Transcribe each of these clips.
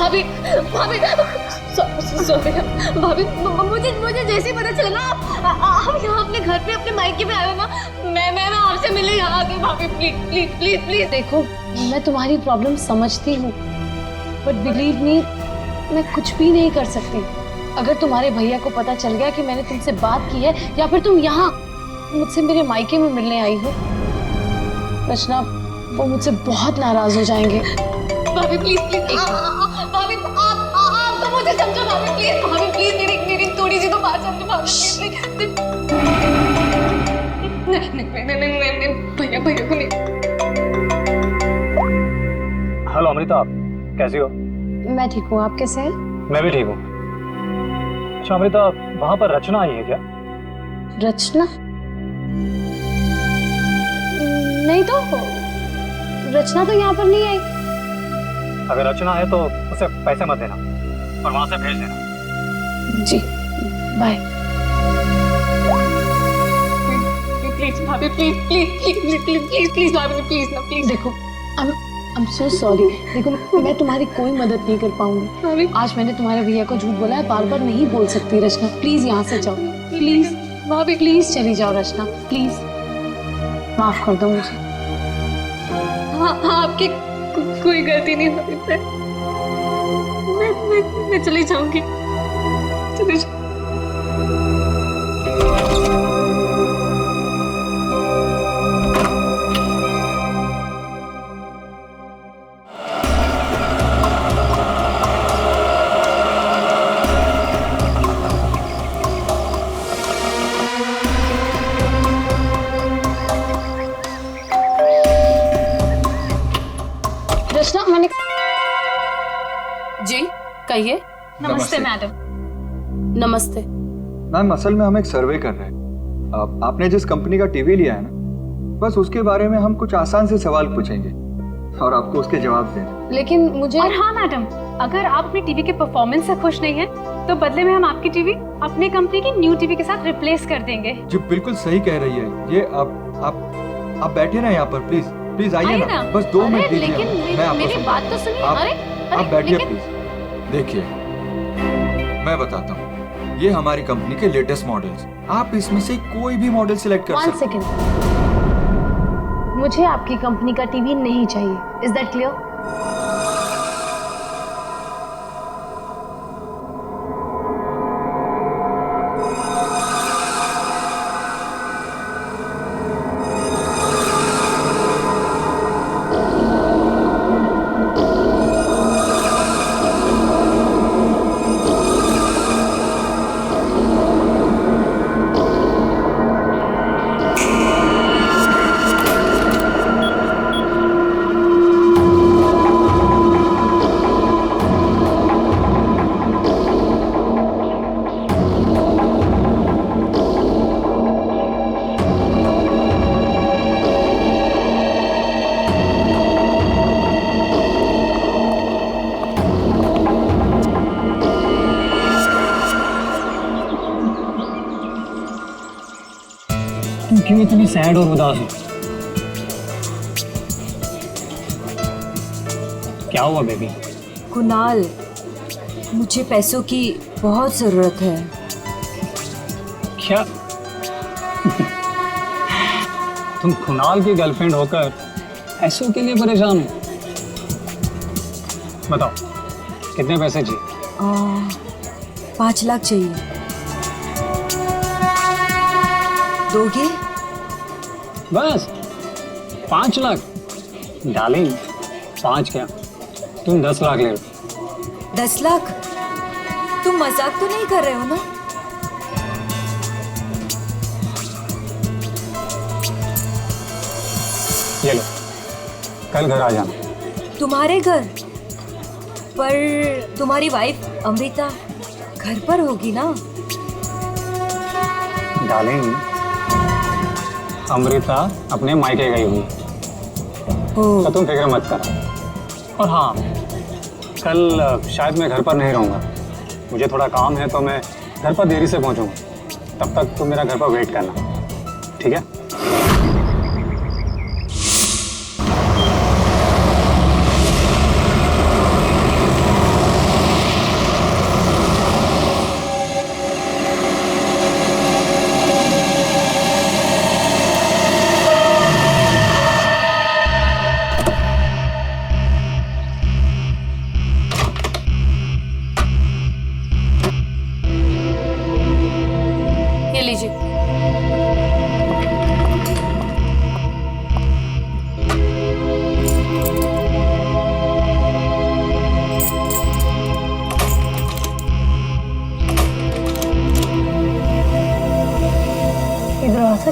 भाभी भाभी भाभी मुझे जैसे ही पता चला ना आप यहाँ अपने घर पे अपने मायके में आए हो ना, मैं आपसे मिलने यहाँ आ गई। भाभी प्लीज प्लीज प्लीज प्लीज। देखो मैं तुम्हारी प्रॉब्लम समझती हूँ, बट बिलीव मी मैं कुछ भी नहीं कर सकती। अगर तुम्हारे भैया को पता चल गया कि मैंने तुमसे बात की है या फिर तुम यहाँ मुझसे मेरे मायके में मिलने आई हो, रचना वो मुझसे बहुत नाराज हो जाएंगे। भाभी प्लीज प्लीज भाभी आप तो मुझे समझो। भाभी प्लीज मेरी थोड़ी सी तो बात समझो। भाभी नहीं भैया को नहीं। हेलो अमृता, आप कैसी हो? मैं ठीक हूँ, आप कैसे हैं? मैं भी ठीक हूँ। अच्छा अमृता, वहां पर रचना आई है क्या? रचना? नहीं तो, रचना तो यहाँ पर नहीं आई। अगर रचना है तो उसे पैसे मत देना और वहां से भेज देना। जी बाय। प्लीज भाभी प्लीज भाभी प्लीज। देखो आई एम सो सॉरी। देखो मैं तुम्हारी कोई मदद नहीं कर पाऊंगी। आज मैंने तुम्हारे भैया को झूठ बोला है, बार बार नहीं बोल सकती। रचना प्लीज यहाँ से जाओ, प्लीज भाभी प्लीज चली जाओ। रचना प्लीज माफ कर दो मुझे। हाँ आपकी कोई गलती नहीं भाभी। मैं चली जाऊंगी। रचना मैंने जी कहिए। नमस्ते मैडम। नमस्ते मैम, असल में हम एक सर्वे कर रहे हैं। आपने जिस कंपनी का टीवी लिया है ना, बस उसके बारे में हम कुछ आसान से सवाल पूछेंगे और आपको उसके जवाब देंगे। लेकिन मुझे और हाँ मैडम, अगर आप अपनी टीवी के परफॉर्मेंस से खुश नहीं हैं, तो बदले में हम आपकी टीवी अपने कंपनी की न्यू टीवी के साथ रिप्लेस कर देंगे। जी बिल्कुल सही कह रही है ये। आप बैठे ना यहाँ पर, प्लीज प्लीज आइए ना, बस 2 मिनट दीजिए। लेकिन मैं आपको मेरी बात तो सुनिए। आप बैठिए प्लीज। देखिए मैं बताता हूँ, ये हमारी कंपनी के लेटेस्ट मॉडल्स। आप इसमें से कोई भी मॉडल सिलेक्ट कर सकते हैं। 1 सेकेंड, मुझे आपकी कंपनी का टीवी नहीं चाहिए। Is that clear? तुम क्यों इतनी सैड और उदास हो? क्या हुआ बेबी? कुणाल, मुझे पैसों की बहुत जरूरत है। क्या? तुम कुणाल की गर्लफ्रेंड होकर पैसों के लिए परेशान हो? बताओ कितने पैसे चाहिए? 5 लाख चाहिए। दोगे? बस 5 लाख? डार्लिंग 5 क्या, तुम 10 लाख ले लो। 10 लाख? तुम मजाक तो नहीं कर रहे हो ना? ये लो, कल घर आ जाना। तुम्हारे घर? पर तुम्हारी वाइफ अमृता घर पर होगी ना? डार्लिंग अमृता अपने मायके गई हुई, तो तुम फिक्र मत करो। और हाँ, कल शायद मैं घर पर नहीं रहूँगा, मुझे थोड़ा काम है, तो मैं घर पर देरी से पहुँचूँगा। तब तक तुम मेरा घर पर वेट करना, ठीक है?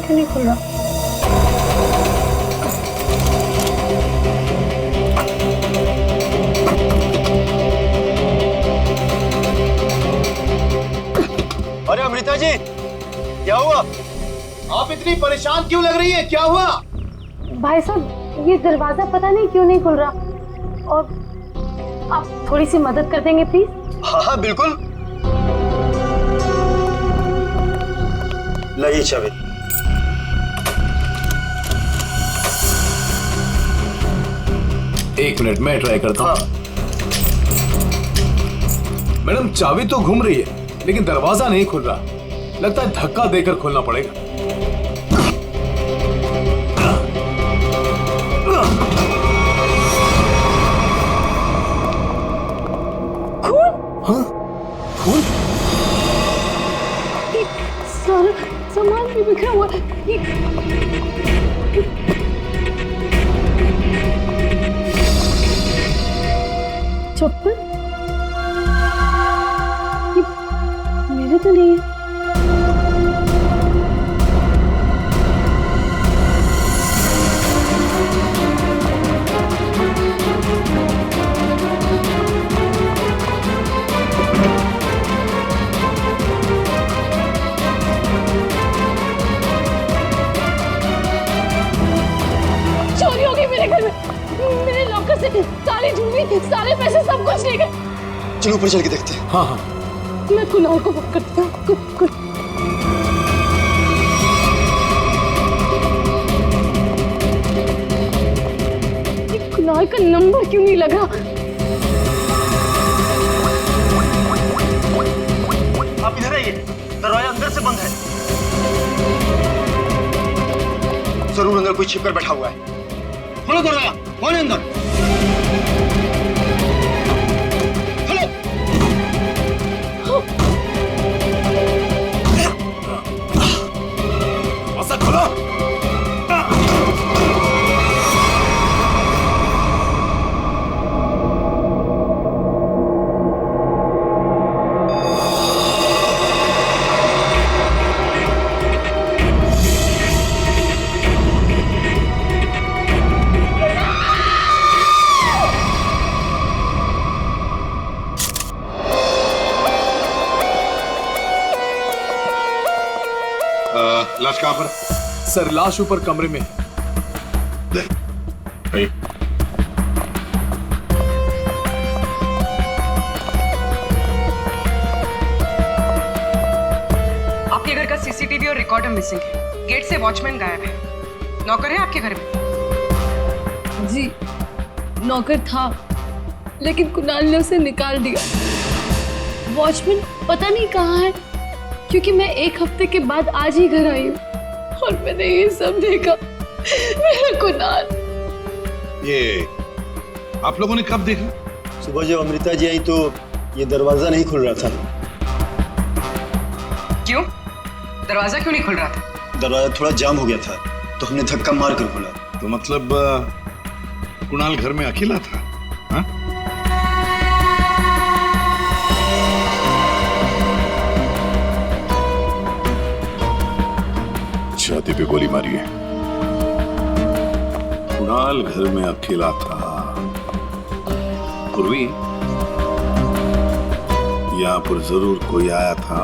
क्यों नहीं खुल रहा? अरे अमृता जी, क्या हुआ? आप इतनी परेशान क्यों लग रही है? क्या हुआ? भाई साहब, ये दरवाजा पता नहीं क्यों नहीं खुल रहा, और आप थोड़ी सी मदद कर देंगे प्लीज? हाँ हाँ बिल्कुल। लाइए चाबी। एक मिनट मैं ट्राई करता हूँ। हाँ। मैडम चाबी तो घूम रही है लेकिन दरवाजा नहीं खुल रहा। लगता है धक्का देकर खोलना पड़ेगा। सारा सामान भी बिखरा हुआ है। चप्पल ये मेरे तो नहीं है। चोरी हो गई मेरे घर में। मेरे लॉकर से सारी ज्वेलरी, सारे पैसे, सब कुछ ले गए। चलो ऊपर चल के देखते हैं। हाँ हाँ। मैं कुणाल को बुक करता हूँ। ये कुणाल का नंबर क्यों नहीं लगा? आप इधर आइए, दरवाजा अंदर से बंद है। जरूर अंदर कोई छिपकर बैठा हुआ है। खोलो दरवाजा, कौन है अंदर? खोलो। ऐसा खोलो। लाश कहाँ पर? सर लाश ऊपर कमरे में है। आपके घर का सीसीटीवी और रिकॉर्डर मिसिंग है। गेट से वॉचमैन गायब है। नौकर है आपके घर में? जी नौकर था, लेकिन कुणाल ने उसे निकाल दिया। वॉचमैन पता नहीं कहाँ है, क्योंकि मैं एक हफ्ते के बाद आज ही घर आई हूँ और मैंने ये सब देखा। मेरा कुणाल। ये आप लोगों ने कब देखा? सुबह जब अमृता जी आई तो ये दरवाजा नहीं खुल रहा था। क्यों? दरवाजा क्यों नहीं खुल रहा था? दरवाजा थोड़ा जाम हो गया था तो हमने धक्का मार कर खोला। तो मतलब कुणाल घर में अकेला था? हाँ? छाती पे गोली मारी है। कुणाल घर में अकेला था। पूर्वी, यहाँ पर जरूर कोई आया था।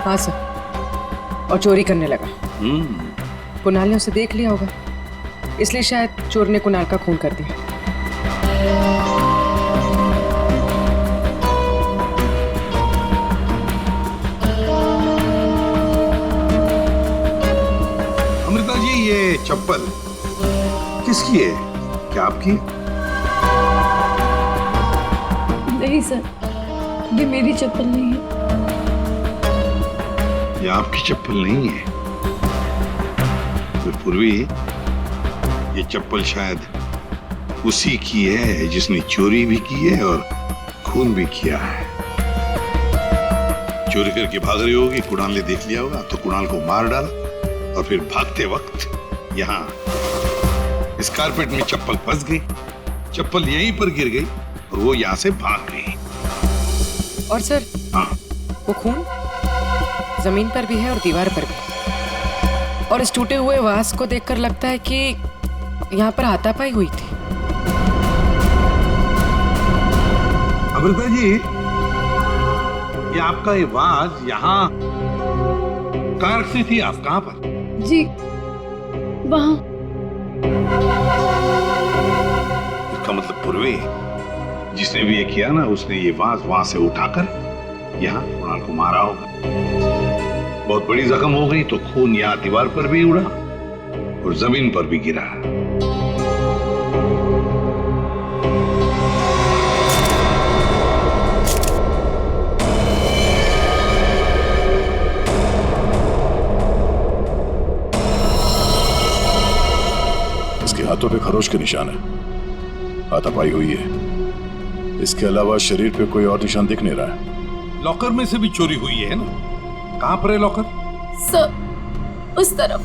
हाँ सर, और चोरी करने लगा। कुणाल ने उसे देख लिया होगा, इसलिए शायद चोर ने कुणाल का खून कर दिया। अमृता जी, ये चप्पल किसकी है? क्या आपकी? नहीं सर, ये मेरी चप्पल नहीं है। ये आपकी चप्पल नहीं है? तो पूर्वी, ये चप्पल शायद उसी की है जिसने चोरी भी की है और खून भी किया है। चोरी करके भाग रही होगी, कुणाल ने देख लिया होगा तो कुणाल को मार डाला और फिर भागते वक्त यहाँ इस कारपेट में चप्पल फंस गई। चप्पल यहीं पर गिर गई और वो यहाँ से भाग गई। और सर, हाँ, वो खून? जमीन पर भी है और दीवार पर भी। और इस टूटे हुए वास को देखकर लगता है कि यहाँ पर हाथापाई हुई थी। अमृता जी, ये आपका ये वाज यहाँ कार से थी, आप कहाँ पर? जी वहाँ। इसका मतलब पूर्वी जिसने भी ये किया ना, उसने ये वाज वहां से उठाकर यहाँ कुणाल को मारा होगा। बहुत बड़ी जख्म हो गई तो खून यहाँ दीवार पर भी उड़ा और जमीन पर भी गिरा। इसके हाथों पे खरोच के निशान है, हाथापाई हुई है। इसके अलावा शरीर पे कोई और निशान दिख नहीं रहा है। लॉकर में से भी चोरी हुई है ना? कहां पर है लॉकर? सर उस तरफ।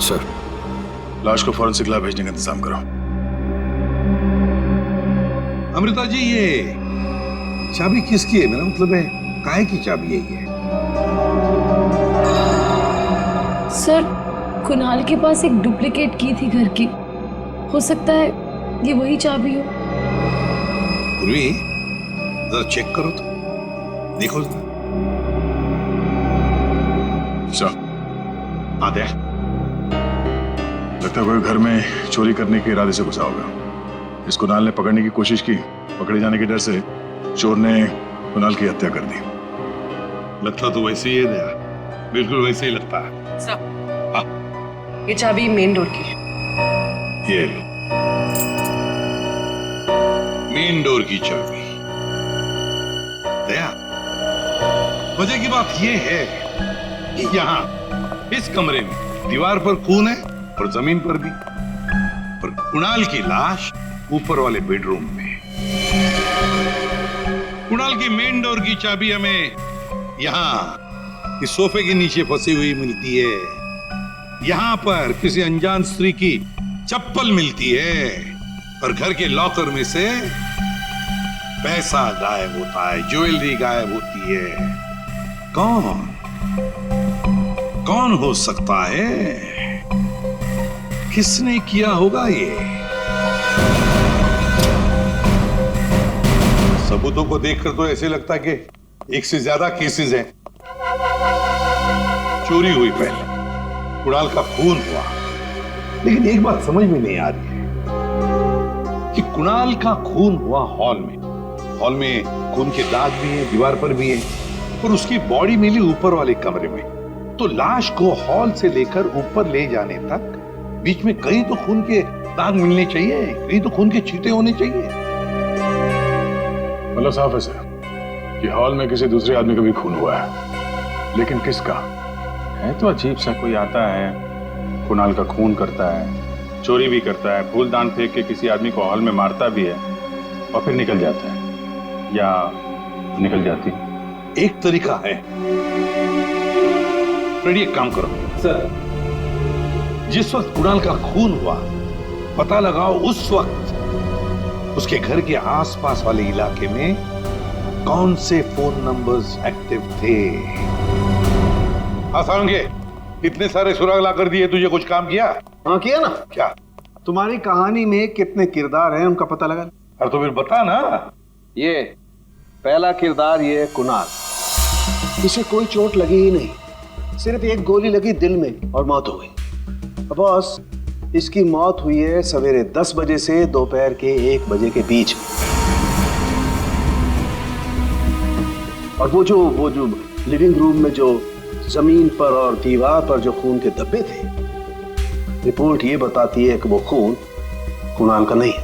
सर, लाश को फौरन सिखला भेजने का इंतजाम करो। अमृता जी, ये चाबी किसकी है? मेरा मतलब है काहे की चाबी है ये? सर कुणाल के पास एक डुप्लीकेट की थी घर की, हो सकता है ये वही चाबी हो। पूर्वी, जरा चेक करो तो, देखो जरा। हाँ देख, लगता है कोई घर में चोरी करने के इरादे से घुसा होगा। इस कुणाल ने पकड़ने की कोशिश की, पकड़े जाने के डर से चोर ने कुणाल की हत्या कर दी। लगता तो वैसे ही है दया, बिल्कुल वैसे ही लगता है। ये चाबी मेन डोर की है। ये लो, मेन डोर की चाबी। दया, मजे की बात ये है कि यहाँ इस कमरे में दीवार पर खून है और जमीन पर भी, और कुणाल की लाश ऊपर वाले बेडरूम में। कुणाल की मेन डोर की चाबी हमें यहाँ इस सोफे के नीचे फंसी हुई मिलती है। यहाँ पर किसी अनजान स्त्री की चप्पल मिलती है और घर के लॉकर में से पैसा गायब होता है, ज्वेलरी गायब होती है। कौन हो सकता है? किसने किया होगा ये? सबूतों को देखकर तो ऐसे लगता है कि एक से ज्यादा केसेस हैं। चोरी हुई पहले, कुणाल का खून हुआ, लेकिन एक बात समझ में नहीं आ रही है कि कुणाल का खून हुआ हॉल में। हॉल में खून के दाग भी हैं, दीवार पर भी हैं, और उसकी बॉडी मिली ऊपर वाले कमरे में। तो लाश को हॉल से लेकर ऊपर ले जाने तक बीच में कहीं तो खून के दाग मिलने चाहिए, कहीं तो खून के छींटे होने चाहिए। मतलब साफ है सर कि हॉल में किसी दूसरे आदमी का भी खून हुआ है, लेकिन किसका है? तो अजीब सा कोई आता है, कुणाल का खून करता है, चोरी भी करता है, फूलदान फेंक के किसी आदमी को हॉल में मारता भी है और फिर निकल जाता है या निकल जाती। एक तरीका है, फ्रेडी एक काम करो सर, जिस वक्त कुणाल का खून हुआ पता लगाओ उस वक्त उसके घर के आसपास वाले इलाके में कौन से फोन नंबर्स एक्टिव थे। आसानगे, इतने सारे सुराग ला कर दिए, तुझे कुछ काम किया? हाँ किया ना। क्या? तुम्हारी कहानी में कितने किरदार हैं उनका पता लगा। अरे तो फिर बता ना। ये पहला किरदार, ये कुणाल। इसे कोई चोट लगी ही नहीं, सिर्फ एक गोली लगी दिल में और मौत हो गई। बॉस, इसकी मौत हुई है सवेरे 10 बजे से दोपहर के 1 बजे के बीच में। और वो जो लिविंग रूम में जो जमीन पर और दीवार पर जो खून के धब्बे थे, रिपोर्ट ये बताती है कि वो खून कुणाल का नहीं है।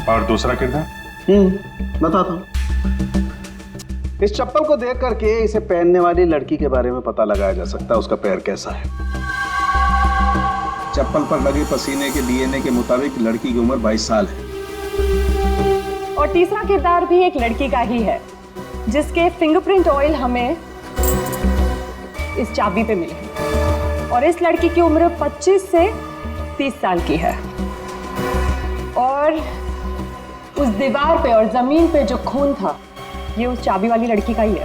और दूसरा किरदार? बताता हूं। इस चप्पल को देख करके इसे पहनने वाली लड़की के बारे में पता लगाया जा सकता है उसका पैर कैसा है। चप्पल पर लगे पसीने के डीएनए के मुताबिक लड़की की उम्र 22 साल है। और तीसरा किरदार भी एक लड़की का ही है जिसके फिंगरप्रिंट ऑयल हमें इस चाबी पे मिले और इस लड़की की उम्र 25 से 30 साल की है और उस दीवार पे और जमीन पे जो खून था ये उस चाबी वाली लड़की का ही है।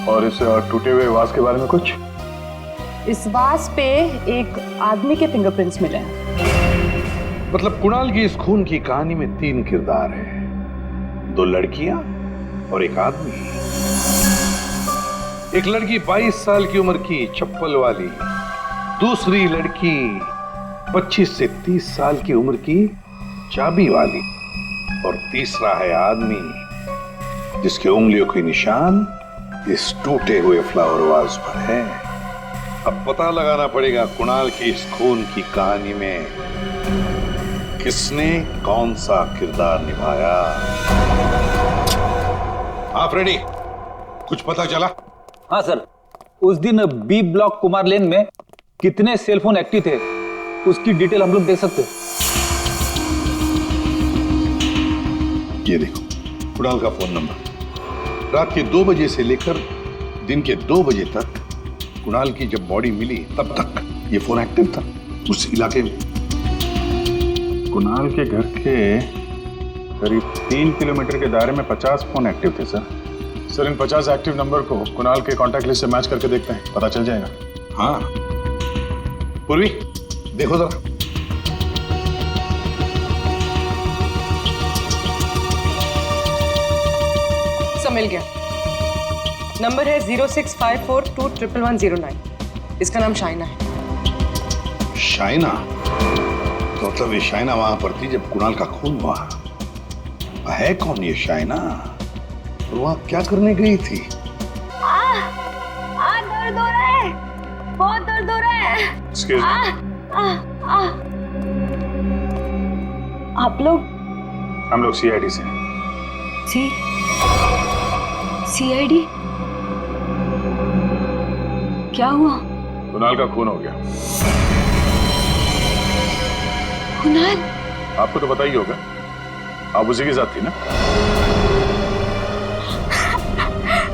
और इस टूटे हुए वास के बारे में कुछ? इस वास पे एक आदमी के फिंगरप्रिंट्स मिले हैं। मतलब कुणाल की इस खून की कहानी में 3 किरदार हैं, 2 लड़कियां और एक आदमी। एक लड़की 22 साल की उम्र की चप्पल वाली, दूसरी लड़की 25 से 30 साल की उम्र की चाबी वाली और तीसरा है आदमी जिसके उंगलियों के निशान इस टूटे हुए फ्लावर वाज पर है। अब पता लगाना पड़ेगा कुणाल की इस खून की कहानी में किसने कौन सा किरदार निभाया। आप रेडी? कुछ पता चला? हाँ सर, उस दिन बी ब्लॉक कुमार लेन में कितने सेलफोन एक्टिव थे उसकी डिटेल हम लोग देख सकते हैं। ये देखो कुणाल का फोन नंबर। रात के 2 बजे से लेकर दिन के 2 बजे तक कुणाल की जब बॉडी मिली तब तक ये फोन एक्टिव था उस इलाके में। कुणाल के घर के करीब 3 किलोमीटर के दायरे में 50 फोन एक्टिव थे सर। सर इन 50 एक्टिव नंबर को कुणाल के कॉन्टैक्ट लिस्ट से मैच करके देखते हैं, पता चल जाएगा। हाँ पूर्वी देखो जरा। मिल गया। नंबर है 0654211109। इसका नाम शाइना है। शाइना? तो मतलब ये शाइना वहां पर थी जब कुणाल का खून हुआ। है कौन ये शाइना और वहां क्या करने गई थी? दर्द हो रहा है, बहुत दर्द हो रहा है। Excuse me. आप लोग? हम लोग CID से हैं। CID? क्या हुआ? कुणाल का खून हो गया। कुणाल? आपको तो पता ही होगा, आप उसी के साथ थी ना?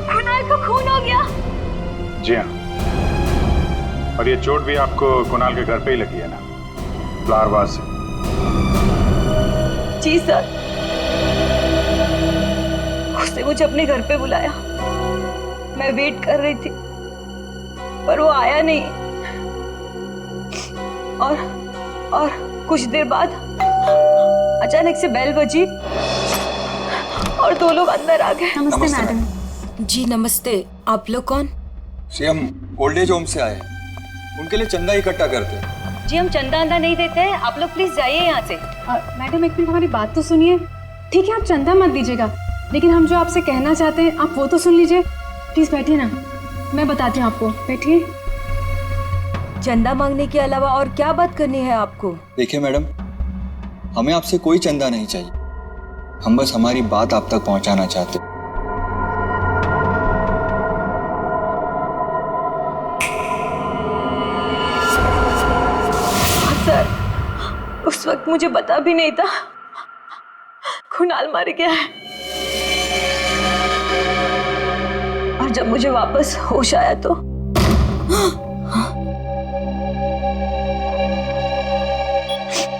कुणाल का खून हो गया? जी हाँ, और ये चोट भी आपको कुणाल के घर पे ही लगी है ना, फ्लावर वाज से? जी सर, उसने मुझे अपने घर पे बुलाया। मैं वेट कर रही थी पर वो आया नहीं और कुछ देर बाद अचानक से बेल बजी और 2 लोग अंदर आ गए। नमस्ते मैडम। जी नमस्ते। आप लोग कौन? जी हम ओल्ड एज होम से आए, उनके लिए चंदा इकट्ठा करते हैं। जी हम चंदा अंदा नहीं देते हैं, आप लोग प्लीज जाइए यहाँ से। मैडम एक मिनट हमारी बात तो सुनिए। ठीक है आप चंदा मत दीजिएगा, लेकिन हम जो आपसे कहना चाहते हैं आप वो तो सुन लीजिए। प्लीज बैठिए ना, मैं बताती हूँ आपको। बैठिए। चंदा मांगने के अलावा और क्या बात करनी है आपको? देखिए मैडम, हमें आपसे कोई चंदा नहीं चाहिए, हम बस हमारी बात आप तक पहुंचाना चाहते। सर उस वक्त मुझे पता भी नहीं था कुणाल मर गया है, और जब मुझे वापस होश आया तो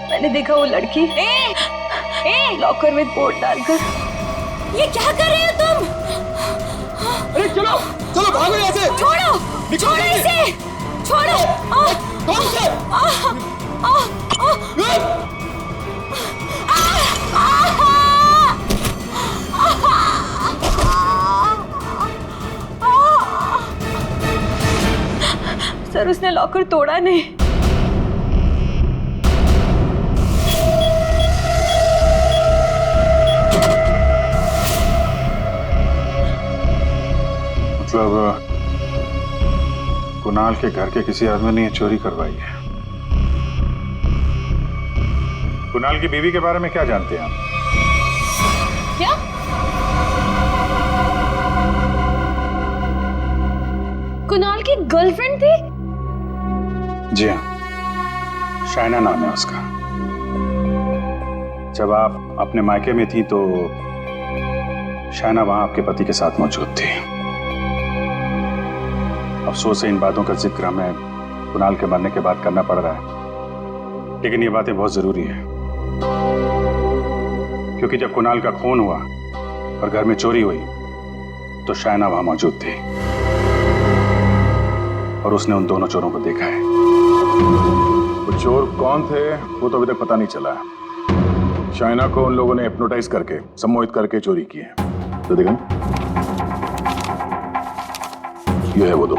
मैंने देखा वो लड़की लॉकर में बोर्ड डालकर। ये क्या कर रहे हो तुम? अरे चलो चलो भागो यहाँ से। छोड़ो छोड़ो इसे, छोड़ो। कौन से? सर उसने लॉकर तोड़ा नहीं। मतलब कुणाल के घर के किसी आदमी ने ये चोरी करवाई है। कुणाल की बीवी के बारे में क्या जानते हैं आप? क्या? कुणाल की गर्लफ्रेंड थी? जी हाँ, शाइना नाम है उसका। जब आप अपने मायके में थी तो शाइना वहां आपके पति के साथ मौजूद थी। अफसोस है इन बातों का जिक्र हमें कुणाल के मरने के बाद करना पड़ रहा है, लेकिन ये बातें बहुत जरूरी है क्योंकि जब कुणाल का खून हुआ और घर में चोरी हुई तो शाइना वहां मौजूद थी और उसने उन दोनों चोरों को देखा है। वो चोर कौन थे वो तो अभी तक पता नहीं चला है। शाइना को उन लोगों ने हिप्नोटाइज करके, सम्मोहित करके चोरी की है। तो देखा, ये है वो दो।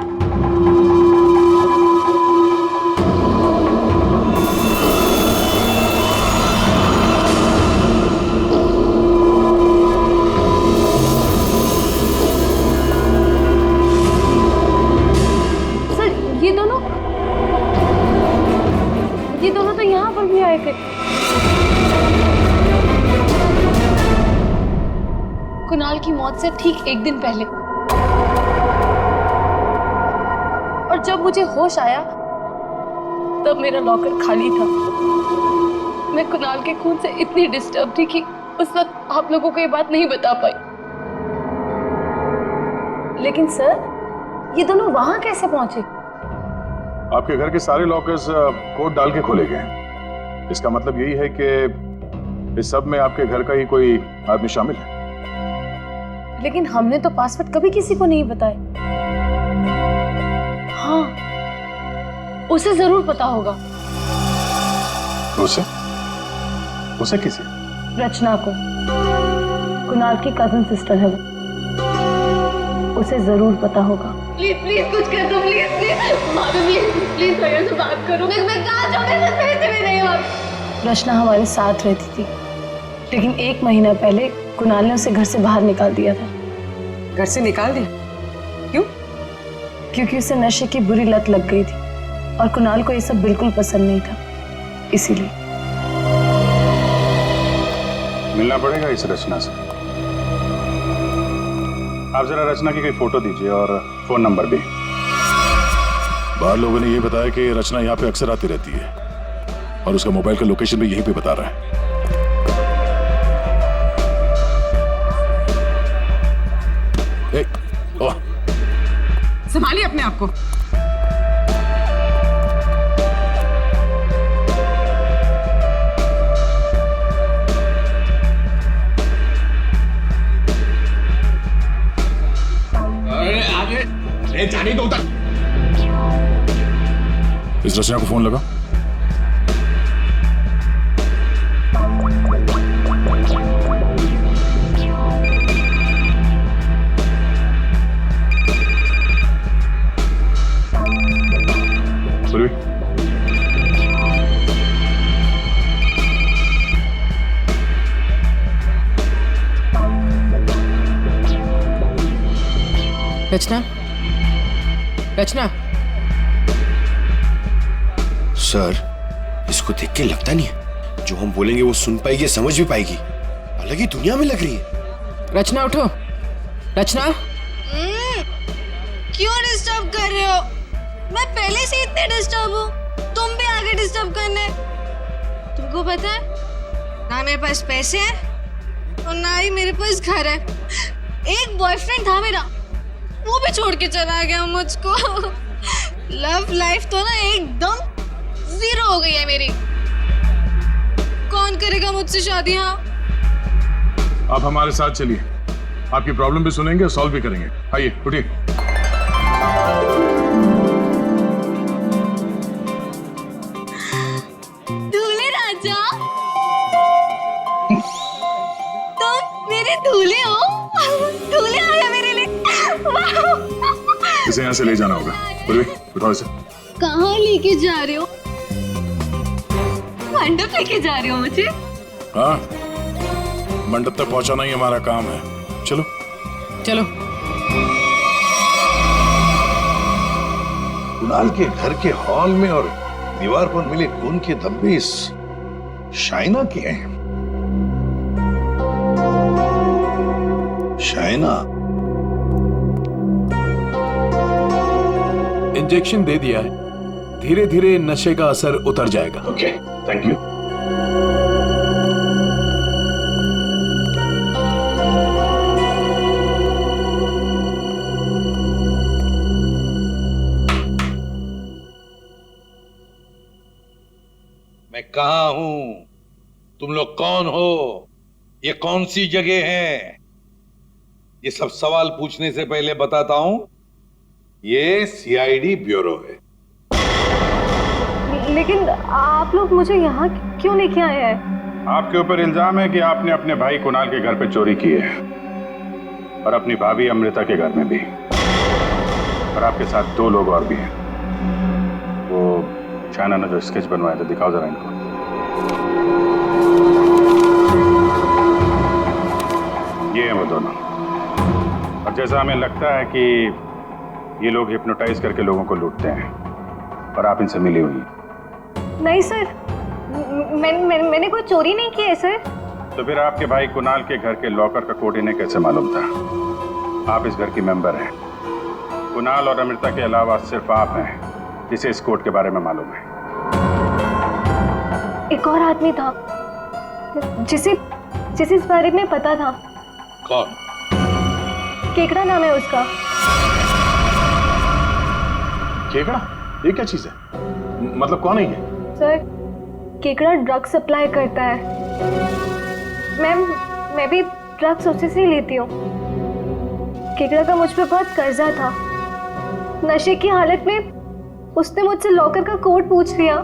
ये दोनों तो यहाँ पर भी आए थे। कुणाल की मौत से ठीक एक दिन पहले। और जब मुझे होश आया तब मेरा लॉकर खाली था। मैं कुणाल के खून से इतनी डिस्टर्ब थी कि उस वक्त आप लोगों को ये बात नहीं बता पाई। लेकिन सर, ये दोनों वहां कैसे पहुंचे? आपके घर के सारे लॉकर्स कोड डाल के खोले गए हैं। इसका मतलब यही है कि इस सब में आपके घर का ही कोई आदमी शामिल है। लेकिन हमने तो पासवर्ड कभी किसी को नहीं बताया। हाँ, उसे जरूर पता होगा। उसे? उसे किसे? रचना को। कुणाल की कजन सिस्टर है वो। उसे जरूर पता होगा। प्लीज प्लीज कुछ कर दो, प्लीज प्लीज भाभी, प्लीज प्लीज भैया से बात करो। मैं कहाँ जाऊँ, मेरे पास पैसे भी नहीं है। रचना हमारे साथ रहती थी, लेकिन 1 महीना पहले कुणाल ने उसे घर से बाहर निकाल दिया था। घर से निकाल दिया? क्यों? क्योंकि उसे नशे की बुरी लत लग गई थी और कुणाल को ये सब बिल्कुल पसंद नहीं था, इसीलिए। मिलना पड़ेगा इस रचना से। आप जरा रचना की कोई फोटो दीजिए और फोन नंबर भी। बाहर लोगों ने ये बताया कि रचना यहाँ पे अक्सर आती रहती है और उसका मोबाइल का लोकेशन भी यहीं पे बता रहा है। संभालिए अपने आप को। जाने दो तक। इस रचना को फोन लगा। रचना, रचना। सर, इसको देख के लगता नहीं है जो हम बोलेंगे वो सुन पाएगी, समझ भी पाएगी। अलग ही दुनिया में लग रही है। रचना उठो। रचना, क्यों डिस्टर्ब कर रहे हो? मैं पहले से इतने डिस्टर्ब हूँ, तुम भी आगे डिस्टर्ब करने। तुमको पता है ना, मेरे पास पैसे हैं और ना ही मेरे पास घर है। एक बॉयफ्रेंड था मेरा, वो भी छोड़ के चला गया मुझको। लव लाइफ तो ना एकदम 0 हो गई है मेरी। कौन करेगा मुझसे शादी? हाँ, आप हमारे साथ चलिए, आपकी प्रॉब्लम भी सुनेंगे और सॉल्व भी करेंगे। आइए, उठिए। दूल्हे राजा, तुम मेरे दूल्हे हो। दूल्हे आ गया मेरे लिए। इसे यहाँ से ले जाना होगा। उठाओ इसे। कहाँ लेके जा रहे हो? मंडप लेके जा रहे हो मुझे? हाँ, मंडप तक पहुंचाना ही हमारा काम है। चलो चलो। कुणाल के घर के हॉल में और दीवार पर मिले खून के धब्बे इस शाइना के हैं। शाइना, इंजेक्शन दे दिया है, धीरे धीरे नशे का असर उतर जाएगा। Okay, thank you. मैं कहाँ हूं? तुम लोग कौन हो? ये कौन सी जगह है? ये सब सवाल पूछने से पहले बताता हूं, ये सीआईडी ब्यूरो है। लेकिन आप लोग मुझे यहाँ क्यों लेके आए हैं? आपके ऊपर इल्जाम है कि आपने अपने भाई कुणाल के घर पे चोरी की है, और अपनी भाभी अमृता के घर में भी, और आपके साथ 2 लोग और भी हैं। वो चाइना ने जो स्केच बनवाया था, दिखाओ जरा इनको। ये हैं वो दोनों। और जैसा हमें लगता है कि ये लोग हिप्नोटाइज करके लोगों को लूटते हैं, और आप इनसे मिली हुई। नहीं सर, मैंने कोई चोरी नहीं की है सर। तो फिर आपके भाई कुणाल के घर के लॉकर का कोड इन्हें कैसे मालूम था? आप इस घर की मेंबर हैं। कुणाल और अमृता के अलावा सिर्फ आप हैं जिसे इस कोड के बारे में मालूम है। एक और आदमी था जिसे इस बारे में पता था। कौन? केकड़ा नाम है उसका। केकड़ा? ये क्या चीज है? मतलब कौन है ये? सर, केकड़ा ड्रग सप्लाई करता है। मैं भी ड्रग्स उसी से लेती हूँ। केकड़ा का मुझ पे बहुत कर्जा था। नशे की हालत में उसने मुझसे लॉकर का कोड पूछ लिया।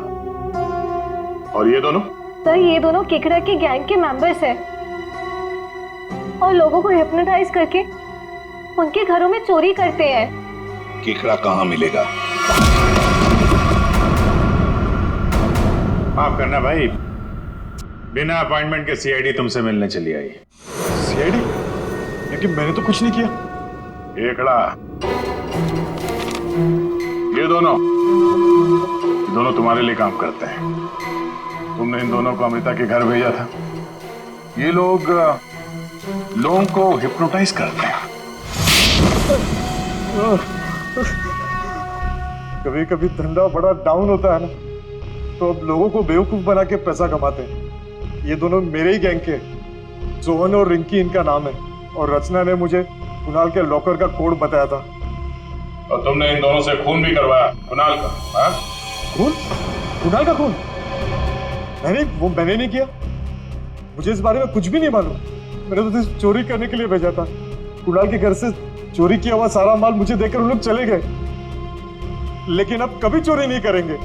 और ये दोनों? सर, ये दोनों केकड़ा के गैंग के मेंबर्स हैं और लोगों को हिप्नोटाइज करके उनके घरों में चोरी करते हैं। केकड़ा कहाँ मिलेगा? माफ करना भाई, बिना अपॉइंटमेंट के सीआईडी तुमसे मिलने चली आई। सीआईडी? लेकिन मैंने तो कुछ नहीं किया। केकड़ा, ये दोनों तुम्हारे लिए काम करते हैं। तुमने इन दोनों को अमृता के घर भेजा था। ये लोग लोगों को हिप्नोटाइज करते हैं। कभी कभी धंधा बड़ा डाउन होता है ना, तो अब लोगों को बेवकूफ बना के पैसा कमाते हैं। ये दोनों मेरे ही गैंग के, सोहन और रिंकी इनका नाम है, और रचना ने मुझे कुणाल के लॉकर का कोड बताया था। और तुमने इन दोनों से खून भी करवाया कुणाल का? हाँ? खून? कुणाल का खून? मैंने नहीं किया। मुझे इस बारे में कुछ भी नहीं मालूम। मैंने तो सिर्फ चोरी करने के लिए भेजा था। कुणाल के घर से चोरी किया हुआ सारा माल मुझे देकर उन लोग चले गए। लेकिन अब कभी चोरी नहीं करेंगे।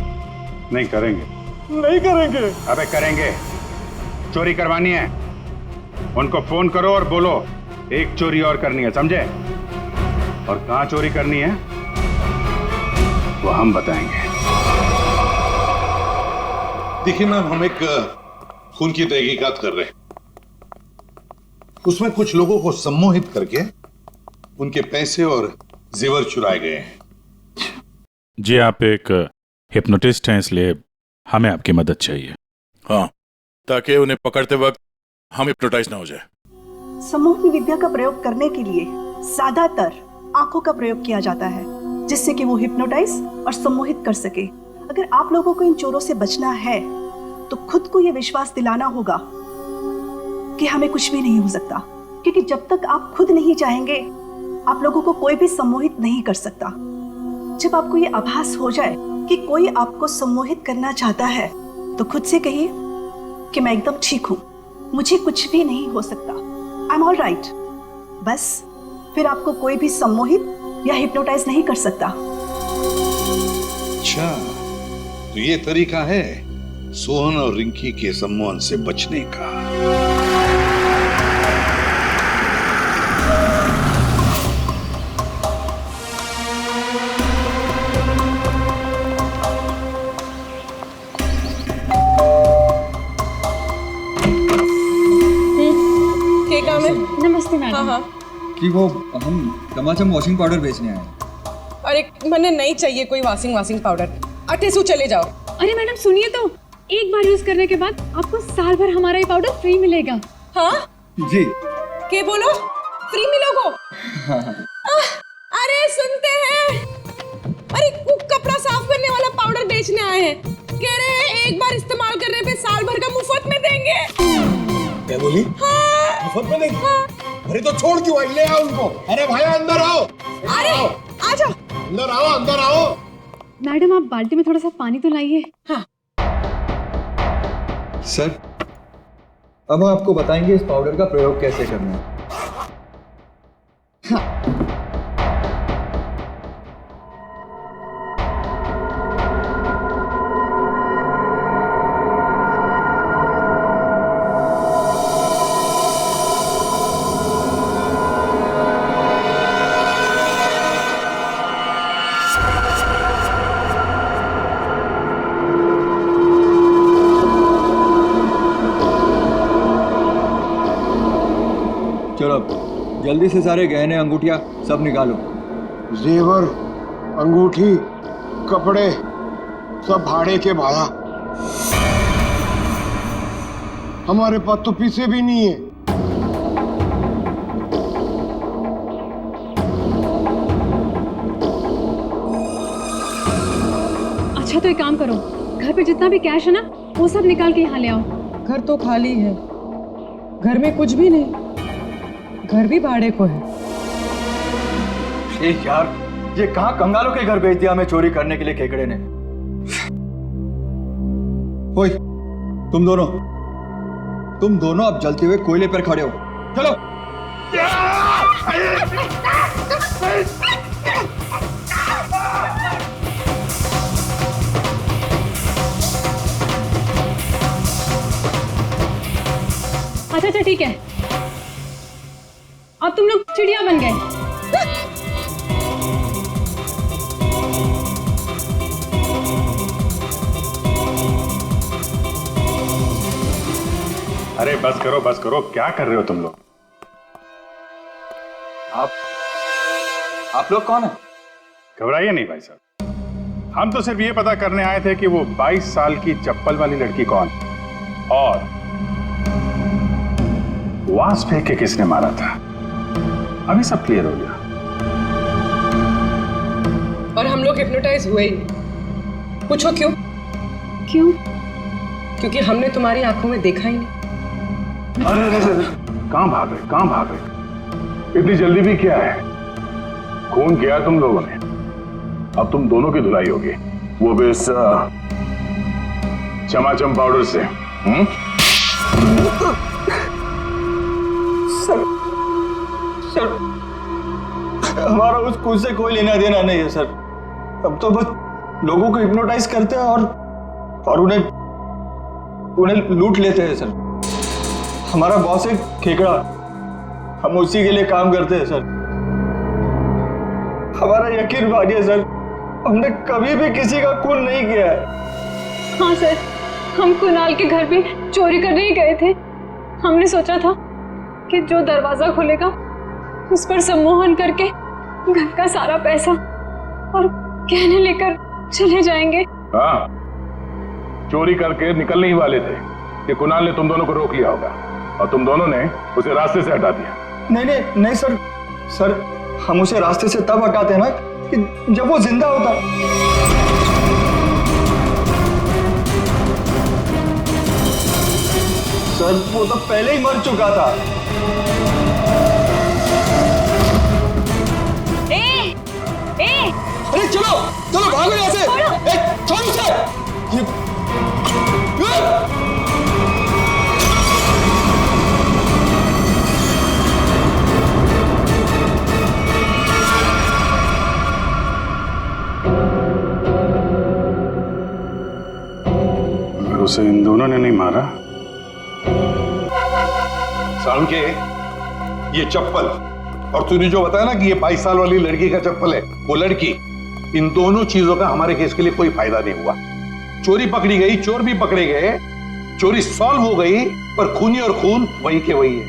नहीं करेंगे? नहीं करेंगे। अबे करेंगे। चोरी करवानी है, उनको फोन करो और बोलो एक चोरी और करनी है, समझे? और कहाँ चोरी करनी है वो हम बताएंगे। देखिए मैम, हम एक खून की तहकीकात कर रहे हैं। उसमें कुछ लोगों को सम्मोहित करके उनके पैसे और जेवर चुराए गए हैं। जी, आप एक हिप्नोटिस्ट हैं, इसलिए हमें आपकी मदद चाहिए। हाँ, ताकि उन्हें पकड़ते वक्त हम हिप्नोटाइज ना हो जाए। सम्मोहन विद्या का प्रयोग करने के लिए ज्यादातर आंखों का प्रयोग किया जाता है, जिससे कि वो हिप्नोटाइज और सम्मोहित कर सके। अगर आप लोगों को इन चोरों से बचना है तो खुद को ये विश्वास दिलाना होगा कि हमें कुछ भी नहीं हो सकता, क्योंकि जब तक आप खुद नहीं चाहेंगे आप लोगों को कोई भी सम्मोहित नहीं कर सकता। जब आपको ये आभास हो जाए कि कोई आपको सम्मोहित करना चाहता है तो खुद से कहिए कि मैं एकदम ठीक हूँ, मुझे कुछ भी नहीं हो सकता, आई एम ऑल राइट। बस फिर आपको कोई भी सम्मोहित या हिप्नोटाइज नहीं कर सकता। अच्छा, तो ये तरीका है सोहन और रिंकी के सम्मोहन से बचने का। नमस्ते मैडम। हाँ, कि वो हम चमाचम वॉशिंग पाउडर बेचने आए हैं। अरे मैंने नहीं चाहिए कोई वॉशिंग पाउडर। अटेसू चले जाओ। अरे मैडम सुनिए तो, एक बार यूज करने के बाद आपको साल भर हमारा ये पाउडर फ्री मिलेगा। हाँ जी। क्या बोलो? फ्री मिलोगो? हाँ। अरे सुनते हैं? अरे कुक्का बनने वाला पाउडर बेचने आए हैं। कह रहे हैं एक बार इस्तेमाल करने पे साल भर का मुफ्त में देंगे। क्या बोली? हाँ। मुफ्त में देंगे? अरे तो छोड़ क्यों आई? ले आओ उनको। अरे भाई अंदर आओ। अरे आजा। अंदर आओ, अंदर आओ। मैडम आप बाल्टी में थोड़ा सा पानी तो लाइए। हाँ। सर, अब हम आपको बताएंगे इस पाउडर का प्रयोग कैसे करना है। चलो जल्दी से सारे गहने अंगूठियां सब निकालो। जेवर, अंगूठी, कपड़े सब भाड़े के भाया। हमारे पास तो पैसे भी नहीं है। अच्छा तो एक काम करो, घर पे जितना भी कैश है ना वो सब निकाल के यहाँ ले आओ। घर तो खाली है, घर में कुछ भी नहीं, घर भी भाड़े को है। यार ये कहाँ कंगालों के घर भेज दिया हमें चोरी करने के लिए केकड़े ने। ओए तुम दोनों अब जलते हुए कोयले पर खड़े हो। चलो। अच्छा ठीक है, अब तुम लोग चिड़िया बन गए। अरे बस करो, क्या कर रहे हो तुम लोग? आप लोग कौन है? घबराइए नहीं भाई साहब, हम तो सिर्फ ये पता करने आए थे कि वो 22 साल की चप्पल वाली लड़की कौन और वास फेंक के किसने मारा था। अभी सब क्लियर हो गया। और हम लोग हिप्नोटाइज हुए ही। पूछो क्यों? क्योंकि हमने तुम्हारी आंखों में देखा ही नहीं। अरे कहां भाग रहे? इतनी जल्दी भी क्या है? खून किया तुम लोगों ने, अब तुम दोनों की धुलाई होगी, वो भी इस चमाचम पाउडर से। सर हमारा उस खून से कोई लेना देना नहीं है सर। अब तो बस लोगों को हिप्नोटाइज करते हैं और उन्हें लूट लेते हैं सर। हमारा बॉस है खेकड़ा, हम उसी के लिए काम करते हैं सर। हमारा यकीन मानिए सर, हमने कभी भी किसी का खून नहीं किया है। हाँ सर, हम कुणाल के घर भी चोरी करने ही गए थे। हमने सोचा था कि जो दरवाजा खुलेगा उस पर सम्मोहन करके घर का सारा पैसा और गहने लेकर चले जाएंगे। हाँ, चोरी करके निकलने ही वाले थे कि कुणाल ने तुम दोनों को रोक लिया होगा और तुम दोनों ने उसे रास्ते से हटा दिया। नहीं सर, हम उसे रास्ते से तब हटाते हैं ना कि जब वो जिंदा होता। सर वो तो पहले ही मर चुका था। अरे चलो भागो यहाँ से। छोड़ उसे। अगर उसे इन दोनों ने नहीं मारा। सालुंके, ये चप्पल और तूने जो बताया ना कि ये 22 साल वाली लड़की का चप्पल है, वो लड़की, इन दोनों चीजों का हमारे केस के लिए कोई फायदा नहीं हुआ। चोरी पकड़ी गई, चोर भी पकड़े गए, चोरी सॉल्व हो गई, पर खूनी और खून वही के वही है।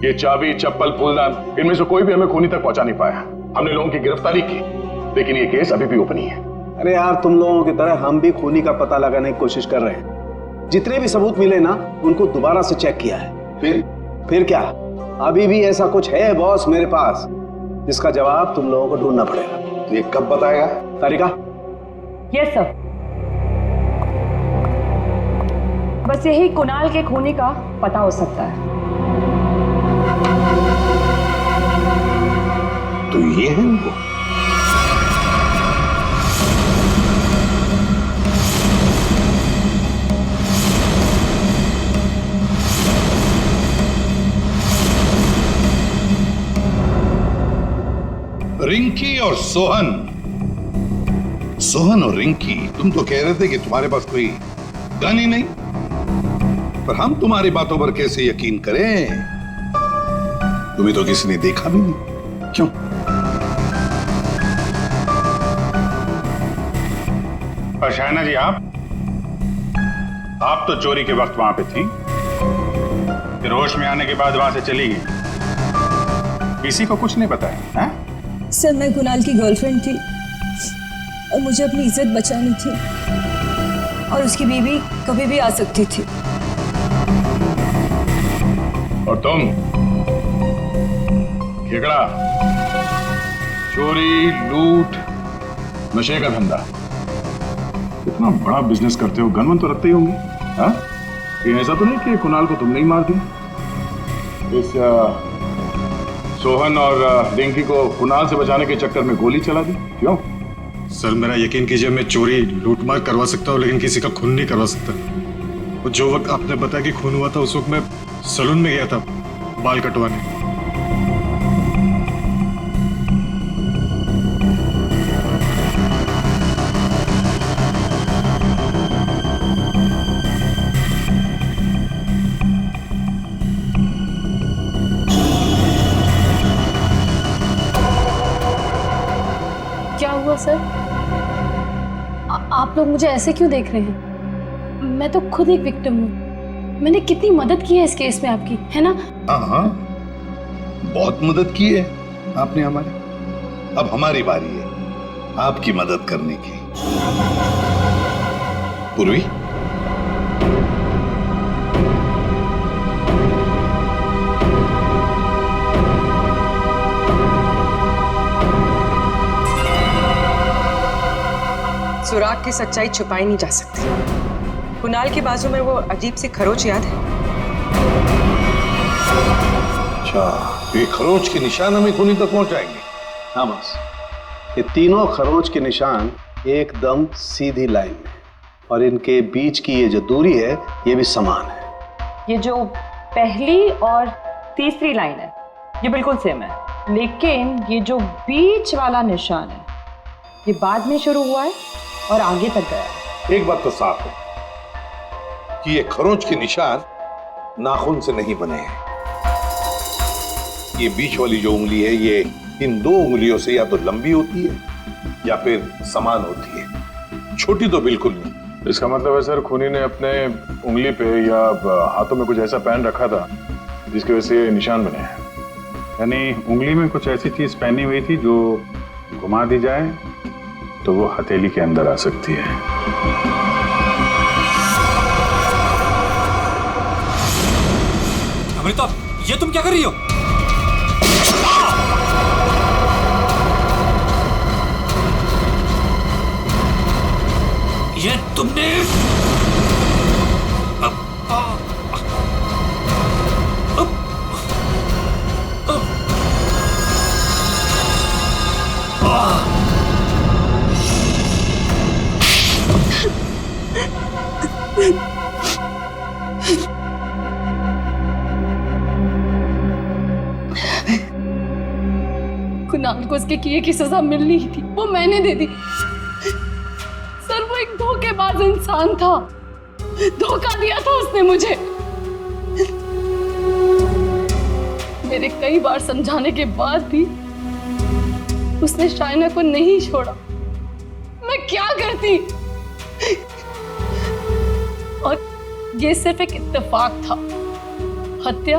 ये चाबी, चप्पल, फूलदान, इनमें से कोई भी हमें खूनी तक पहुंचा नहीं पाया। हमने लोगों की गिरफ्तारी की, लेकिन ये केस अभी भी ओपन ही है। अरे यार, तुम लोगों की तरह हम भी खूनी का पता लगाने की कोशिश कर रहे हैं। जितने भी सबूत मिले ना, उनको दोबारा से चेक किया है। फिर क्या, अभी भी ऐसा कुछ है बॉस मेरे पास, जिसका जवाब तुम लोगों को ढूंढना पड़ेगा। ये कब बताएगा? तारिका, यस सर। बस यही कुणाल के खूनी का पता हो सकता है। तो ये है वो। रिंकी और सोहन। सोहन और रिंकी, तुम तो कह रहे थे कि तुम्हारे पास कोई गन ही नहीं, पर हम तुम्हारी बातों पर कैसे यकीन करें? तुम्हें तो किसी ने देखा भी नहीं। क्यों? और शायना जी, आप तो चोरी के वक्त वहां पे थी, फिर होश में आने के बाद वहां से चली गई, किसी को कुछ नहीं बताया? हैं? सर, मैं कुणाल की गर्लफ्रेंड थी और मुझे अपनी इज्जत बचानी थी, और उसकी बीवी कभी भी आ सकती थी। और तुम खेकड़ा, चोरी, लूट, नशे का धंधा, इतना बड़ा बिजनेस करते हो, गन वन तो रखते ही होंगे। हाँ, ये ऐसा तो नहीं कि कुणाल को तुमने ही मार दिया? इस सोहन और रिंकी को कुणाल से बचाने के चक्कर में गोली चला दी, क्यों? सर, मेरा यकीन कीजिए, मैं चोरी लूटमार करवा सकता हूँ, लेकिन किसी का खून नहीं करवा सकता। और जो वक्त आपने बताया कि खून हुआ था, उस वक्त मैं सैलून में गया था बाल कटवाने। क्या हुआ सर? आप लोग मुझे ऐसे क्यों देख रहे हैं? मैं तो खुद एक विक्टिम हूँ। मैंने कितनी मदद की है इस केस में आपकी, है ना? हाँ, बहुत मदद की है आपने हमारी। अब हमारी बारी है आपकी मदद करने की। पूर्वी, सुराग की सच्चाई छुपाई नहीं जा सकती। कुणाल के बाजू में वो अजीब सी खरोच याद है? अच्छा, ये खरोच के निशान हमें खूनी तक पहुंचाएंगे? हाँ बस, ये तीनों खरोच के निशान एकदम सीधी लाइन में, और इनके बीच की ये जो दूरी है, ये भी समान है। ये जो पहली और तीसरी लाइन है, ये बिल्कुल सेम है, लेकिन ये जो बीच वाला निशान है, ये बाद में शुरू हुआ है और आगे तक गया है। एक बात तो साफ है कि ये खरोच के निशान नाखून से नहीं बने हैं। ये बीच वाली जो उंगली है, ये इन दो उंगलियों से या तो लंबी होती है या फिर समान होती है, छोटी तो बिल्कुल नहीं। इसका मतलब है सर, खूनी ने अपने उंगली पे या हाथों में कुछ ऐसा पहन रखा था जिसकी वजह से निशान बने हैं। यानी उंगली में कुछ ऐसी चीज पहनी हुई थी जो घुमा दी जाए तो वो हथेली के अंदर आ सकती है। अमृता, ये तुम क्या कर रही हो? ये तुमने कुणाल को उसके किए की सजा मिलनी ही थी, वो मैंने दे दी। सर, वो एक धोखेबाज इंसान था, धोखा दिया था उसने मुझे। मेरे कई बार समझाने के बाद भी उसने शायना को नहीं छोड़ा। मैं क्या करती? और ये सिर्फ एक इत्तेफाक था। हत्या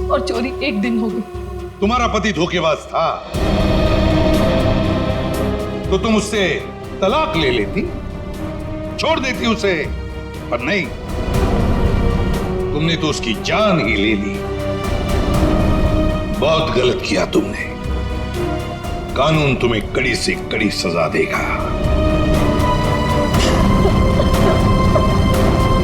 और चोरी एक दिन हो गई। तुम्हारा पति धोखेबाज था तो तुम उससे तलाक ले लेती, छोड़ देती उसे, पर नहीं, तुमने तो उसकी जान ही ले ली। बहुत गलत किया तुमने। कानून तुम्हें कड़ी से कड़ी सजा देगा।